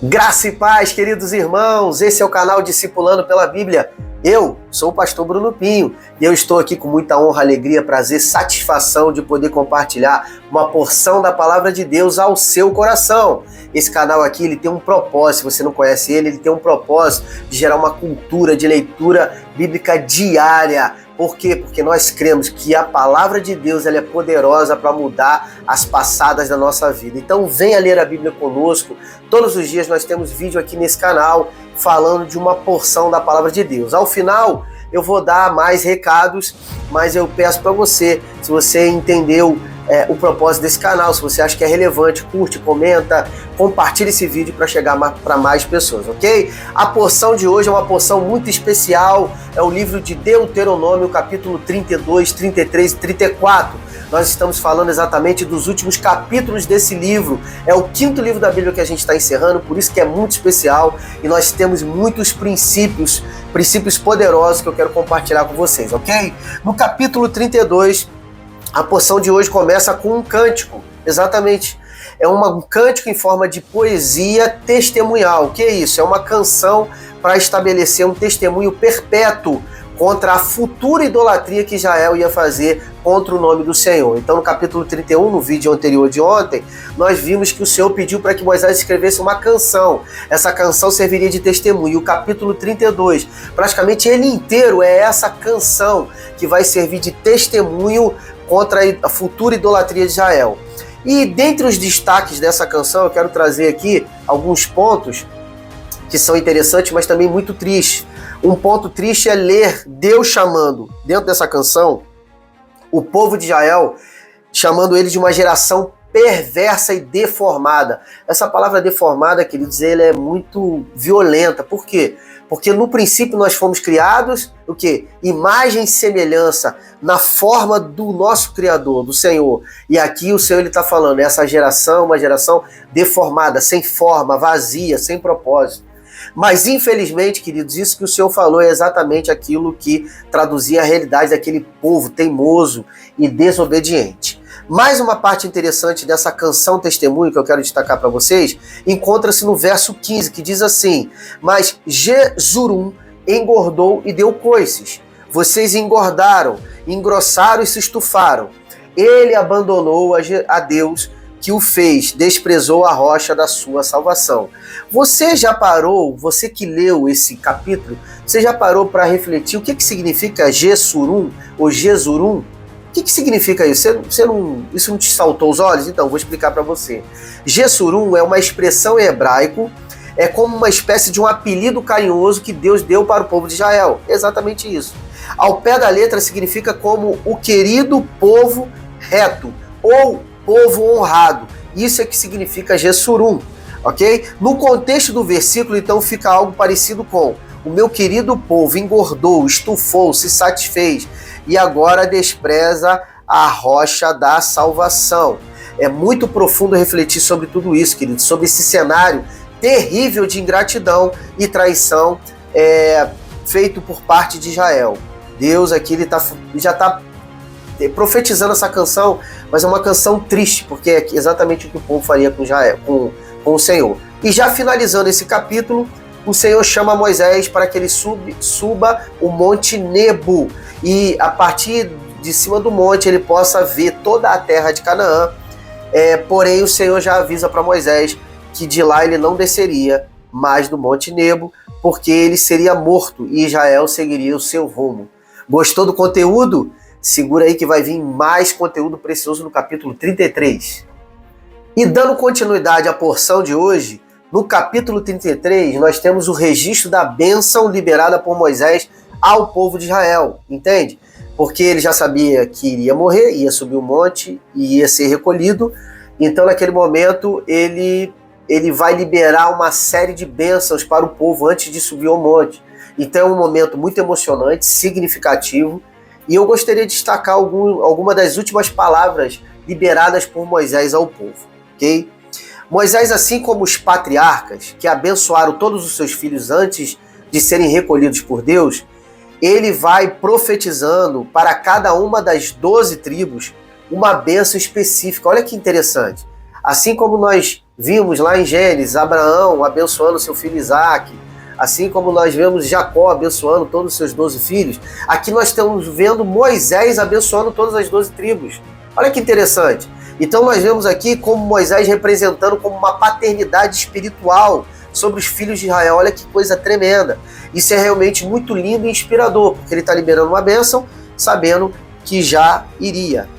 Graça e paz, queridos irmãos, esse é o canal Discipulando pela Bíblia. Eu sou o pastor Bruno Pinho e eu estou aqui com muita honra, alegria, prazer, satisfação de poder compartilhar uma porção da palavra de Deus ao seu coração. Esse canal aqui, ele tem um propósito, se você não conhece ele tem um propósito de gerar uma cultura de leitura bíblica diária. Por quê? Porque nós cremos que a palavra de Deus ela é poderosa para mudar as passadas da nossa vida. Então venha ler a Bíblia conosco. Todos os dias nós temos vídeo aqui nesse canal falando de uma porção da palavra de Deus. Ao final eu vou dar mais recados, mas eu peço para você, se você entendeu o propósito desse canal, se você acha que é relevante, curte, comenta, compartilhe esse vídeo para chegar para mais pessoas, ok? A porção de hoje é uma porção muito especial, é o livro de Deuteronômio, capítulo 32, 33 e 34. Nós estamos falando exatamente dos últimos capítulos desse livro. É o 5º livro da Bíblia que a gente está encerrando, por isso que é muito especial e nós temos muitos princípios poderosos que eu quero compartilhar com vocês, ok? No capítulo 32, a porção de hoje começa com um cântico, exatamente. É um cântico em forma de poesia testemunhal. O que é isso? É uma canção para estabelecer um testemunho perpétuo contra a futura idolatria que Israel ia fazer contra o nome do Senhor. Então, no capítulo 31, no vídeo anterior de ontem, nós vimos que o Senhor pediu para que Moisés escrevesse uma canção. Essa canção serviria de testemunho. E o capítulo 32, praticamente ele inteiro é essa canção que vai servir de testemunho contra a futura idolatria de Israel. E dentre os destaques dessa canção, eu quero trazer aqui alguns pontos que são interessantes, mas também muito tristes. Um ponto triste é ler Deus chamando, dentro dessa canção, o povo de Israel, chamando ele de uma geração perversa e deformada. Essa palavra deformada, queridos, ela é muito violenta. Por quê? Porque no princípio nós fomos criados, o quê? Imagem e semelhança na forma do nosso Criador, do Senhor. E aqui o Senhor está falando, essa geração, uma geração deformada, sem forma, vazia, sem propósito. Mas infelizmente, queridos, isso que o Senhor falou é exatamente aquilo que traduzia a realidade daquele povo teimoso e desobediente. Mais uma parte interessante dessa canção testemunho que eu quero destacar para vocês, encontra-se no verso 15, que diz assim: mas Jesurum engordou e deu coices. Vocês engordaram, engrossaram e se estufaram. Ele abandonou a Deus que o fez, desprezou a rocha da sua salvação. Você já parou, você que leu esse capítulo, você já parou para refletir o que significa Jesurum ou Jesurum? O que significa isso? Isso não te saltou os olhos? Então, vou explicar para você. Jesurum é uma expressão em hebraico, é como uma espécie de um apelido carinhoso que Deus deu para o povo de Israel. Exatamente isso. Ao pé da letra significa como o querido povo reto, ou povo honrado. Isso é que significa Jesurum, ok? No contexto do versículo, então, fica algo parecido com: o meu querido povo engordou, estufou, se satisfez e agora despreza a rocha da salvação. É muito profundo refletir sobre tudo isso, queridos, sobre esse cenário terrível de ingratidão e traição feito por parte de Israel. Deus aqui já está profetizando essa canção, mas é uma canção triste, porque é exatamente o que o povo faria com Israel, com o Senhor. E já finalizando esse capítulo, o Senhor chama Moisés para que ele suba o Monte Nebo e a partir de cima do monte ele possa ver toda a terra de Canaã. Porém o Senhor já avisa para Moisés que de lá ele não desceria mais do Monte Nebo, porque ele seria morto e Israel seguiria o seu rumo. Gostou do conteúdo? Segura aí que vai vir mais conteúdo precioso no capítulo 33. E dando continuidade à porção de hoje, no capítulo 33 nós temos o registro da bênção liberada por Moisés ao povo de Israel, entende? Porque ele já sabia que iria morrer, ia subir o monte e ia ser recolhido, então naquele momento ele vai liberar uma série de bênçãos para o povo antes de subir ao monte. Então é um momento muito emocionante, significativo. E eu gostaria de destacar alguma das últimas palavras liberadas por Moisés ao povo, ok? Moisés, assim como os patriarcas, que abençoaram todos os seus filhos antes de serem recolhidos por Deus, ele vai profetizando para cada uma das 12 tribos uma bênção específica. Olha que interessante. Assim como nós vimos lá em Gênesis, Abraão abençoando seu filho Isaque, assim como nós vemos Jacó abençoando todos os seus 12 filhos, aqui nós estamos vendo Moisés abençoando todas as 12 tribos. Olha que interessante. Então nós vemos aqui como Moisés representando como uma paternidade espiritual sobre os filhos de Israel. Olha que coisa tremenda. Isso é realmente muito lindo e inspirador, porque ele está liberando uma bênção, sabendo que já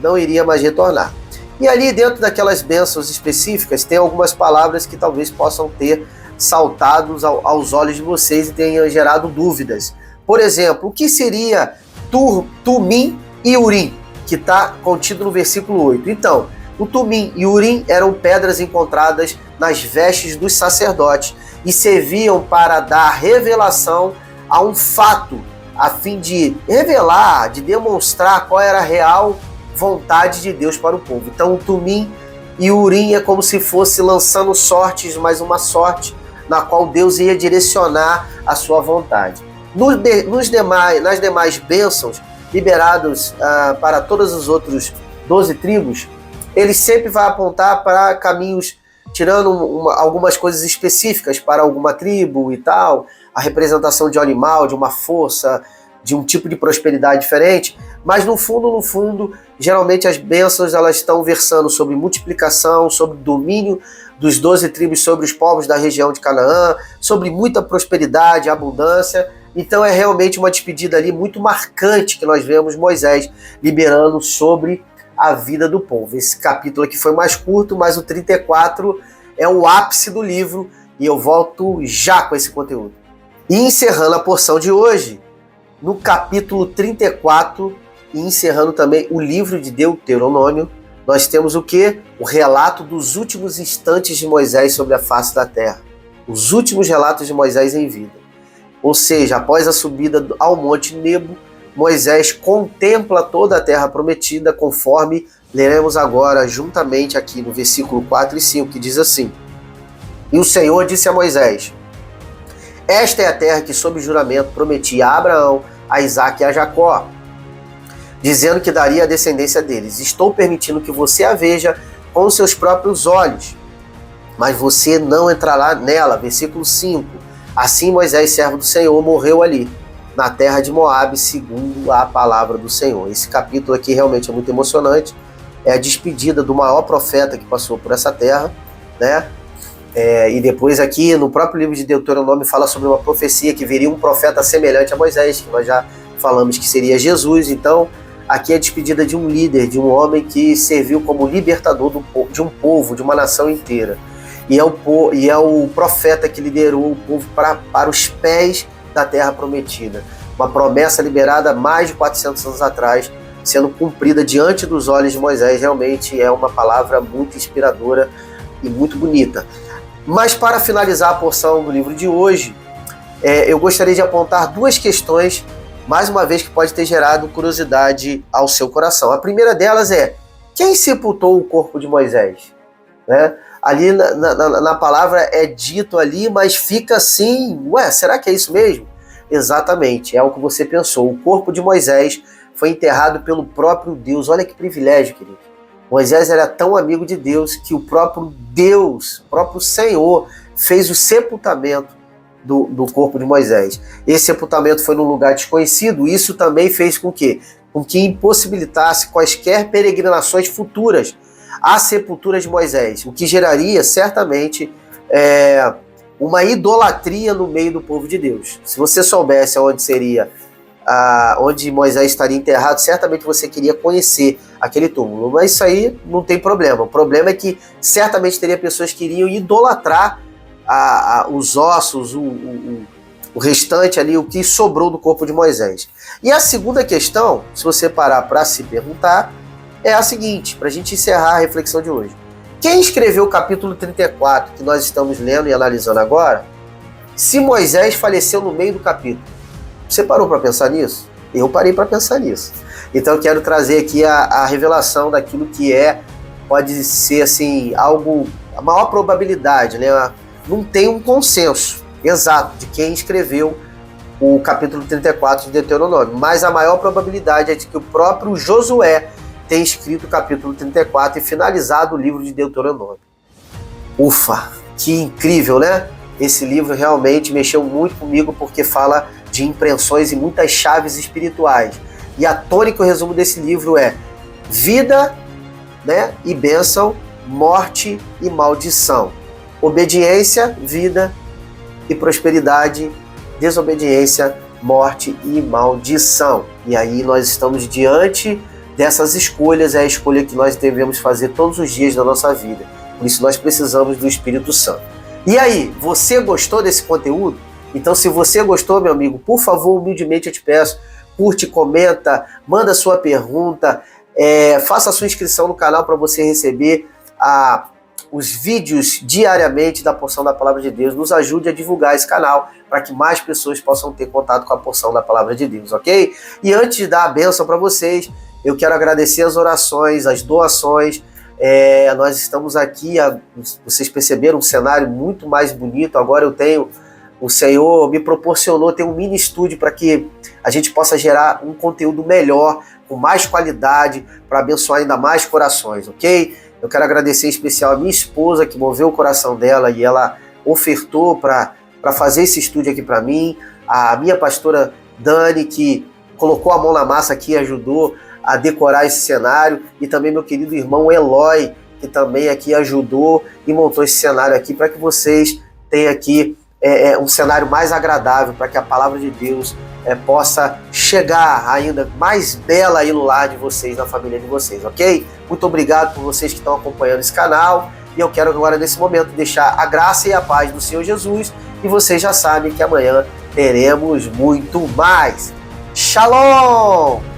não iria mais retornar. E ali dentro daquelas bênçãos específicas, tem algumas palavras que talvez possam ter saltado aos olhos de vocês e tenham gerado dúvidas. Por exemplo, o que seria Tumim e Urim, que está contido no versículo 8? Então, o Tumim e Urim eram pedras encontradas nas vestes dos sacerdotes e serviam para dar revelação a um fato, a fim de revelar, de demonstrar qual era a real vontade de Deus para o povo. Então o Tumim e o Urim é como se fosse lançando sortes, mas uma sorte na qual Deus ia direcionar a sua vontade. Nas demais bênçãos liberados para todas as outras 12 tribos, ele sempre vai apontar para caminhos, tirando algumas coisas específicas para alguma tribo e tal, a representação de um animal, de uma força, de um tipo de prosperidade diferente, mas no fundo, geralmente as bênçãos elas estão versando sobre multiplicação, sobre domínio dos 12 tribos sobre os povos da região de Canaã, sobre muita prosperidade, abundância. Então é realmente uma despedida ali muito marcante que nós vemos Moisés liberando sobre a vida do povo. Esse capítulo aqui foi mais curto, mas o 34 é o ápice do livro e eu volto já com esse conteúdo. E encerrando a porção de hoje, no capítulo 34, e encerrando também o livro de Deuteronômio, nós temos o quê? O relato dos últimos instantes de Moisés sobre a face da terra. Os últimos relatos de Moisés em vida. Ou seja, após a subida ao Monte Nebo, Moisés contempla toda a terra prometida, conforme leremos agora juntamente aqui no versículo 4 e 5, que diz assim: E o Senhor disse a Moisés: Esta é a terra que sob juramento prometi a Abraão, a Isaque e a Jacó, dizendo que daria a descendência deles. Estou permitindo que você a veja com os seus próprios olhos, mas você não entrará nela. Versículo 5. Assim Moisés, servo do Senhor, morreu ali, na terra de Moabe, segundo a palavra do Senhor. Esse capítulo aqui realmente é muito emocionante. É a despedida do maior profeta que passou por essa terra, né? E depois aqui no próprio livro de Deuteronômio fala sobre uma profecia que viria um profeta semelhante a Moisés, que nós já falamos que seria Jesus. Então aqui é a despedida de um líder, de um homem que serviu como libertador de um povo, de uma nação inteira. E é o profeta que liderou o povo para os pés da terra prometida. Uma promessa liberada há mais de 400 anos atrás, sendo cumprida diante dos olhos de Moisés. Realmente é uma palavra muito inspiradora e muito bonita. Mas para finalizar a porção do livro de hoje, eu gostaria de apontar duas questões, mais uma vez, que pode ter gerado curiosidade ao seu coração. A primeira delas é: quem sepultou o corpo de Moisés? Né? Ali na palavra é dito ali, mas fica assim, será que é isso mesmo? Exatamente, é o que você pensou. O corpo de Moisés foi enterrado pelo próprio Deus. Olha que privilégio, querido. Moisés era tão amigo de Deus que o próprio Deus, o próprio Senhor, fez o sepultamento do corpo de Moisés. Esse sepultamento foi num lugar desconhecido. Isso também fez com que impossibilitasse quaisquer peregrinações futuras à sepultura de Moisés, o que geraria certamente uma idolatria no meio do povo de Deus. Se você soubesse onde Moisés estaria enterrado, certamente você queria conhecer aquele túmulo, mas isso aí não tem problema. O problema é que certamente teria pessoas que iriam idolatrar os ossos, o restante ali, o que sobrou do corpo de Moisés. E a segunda questão, se você parar para se perguntar, é a seguinte, para a gente encerrar a reflexão de hoje. Quem escreveu o capítulo 34, que nós estamos lendo e analisando agora, se Moisés faleceu no meio do capítulo? Você parou para pensar nisso? Eu parei para pensar nisso. Então eu quero trazer aqui a revelação daquilo que pode ser assim, algo, a maior probabilidade, né? Não tem um consenso exato de quem escreveu o capítulo 34 de Deuteronômio, mas a maior probabilidade é de que o próprio Josué tem escrito o capítulo 34 e finalizado o livro de Deuteronômio. Ufa, que incrível, né? Esse livro realmente mexeu muito comigo porque fala de impressões e muitas chaves espirituais. E a tônica, o resumo desse livro é vida, né, e bênção, morte e maldição. Obediência, vida e prosperidade, desobediência, morte e maldição. E aí nós estamos diante dessas escolhas, é a escolha que nós devemos fazer todos os dias da nossa vida. Por isso nós precisamos do Espírito Santo. E aí, você gostou desse conteúdo? Então, se você gostou, meu amigo, por favor, humildemente eu te peço, curte, comenta, manda sua pergunta, faça a sua inscrição no canal para você receber os vídeos diariamente da Porção da Palavra de Deus. Nos ajude a divulgar esse canal para que mais pessoas possam ter contato com a Porção da Palavra de Deus, ok? E antes de dar a bênção para vocês, eu quero agradecer as orações, as doações. Nós estamos aqui, vocês perceberam um cenário muito mais bonito. Agora o Senhor me proporcionou ter um mini estúdio para que a gente possa gerar um conteúdo melhor, com mais qualidade, para abençoar ainda mais corações, ok? Eu quero agradecer em especial a minha esposa, que moveu o coração dela e ela ofertou para fazer esse estúdio aqui para mim, a minha pastora Dani, que colocou a mão na massa aqui e ajudou a decorar esse cenário, e também meu querido irmão Eloy, que também aqui ajudou e montou esse cenário aqui para que vocês tenham aqui um cenário mais agradável, para que a palavra de Deus possa chegar ainda mais bela aí no lar de vocês, na família de vocês, ok? Muito obrigado por vocês que estão acompanhando esse canal, e eu quero agora nesse momento deixar a graça e a paz do Senhor Jesus, e vocês já sabem que amanhã teremos muito mais. Shalom!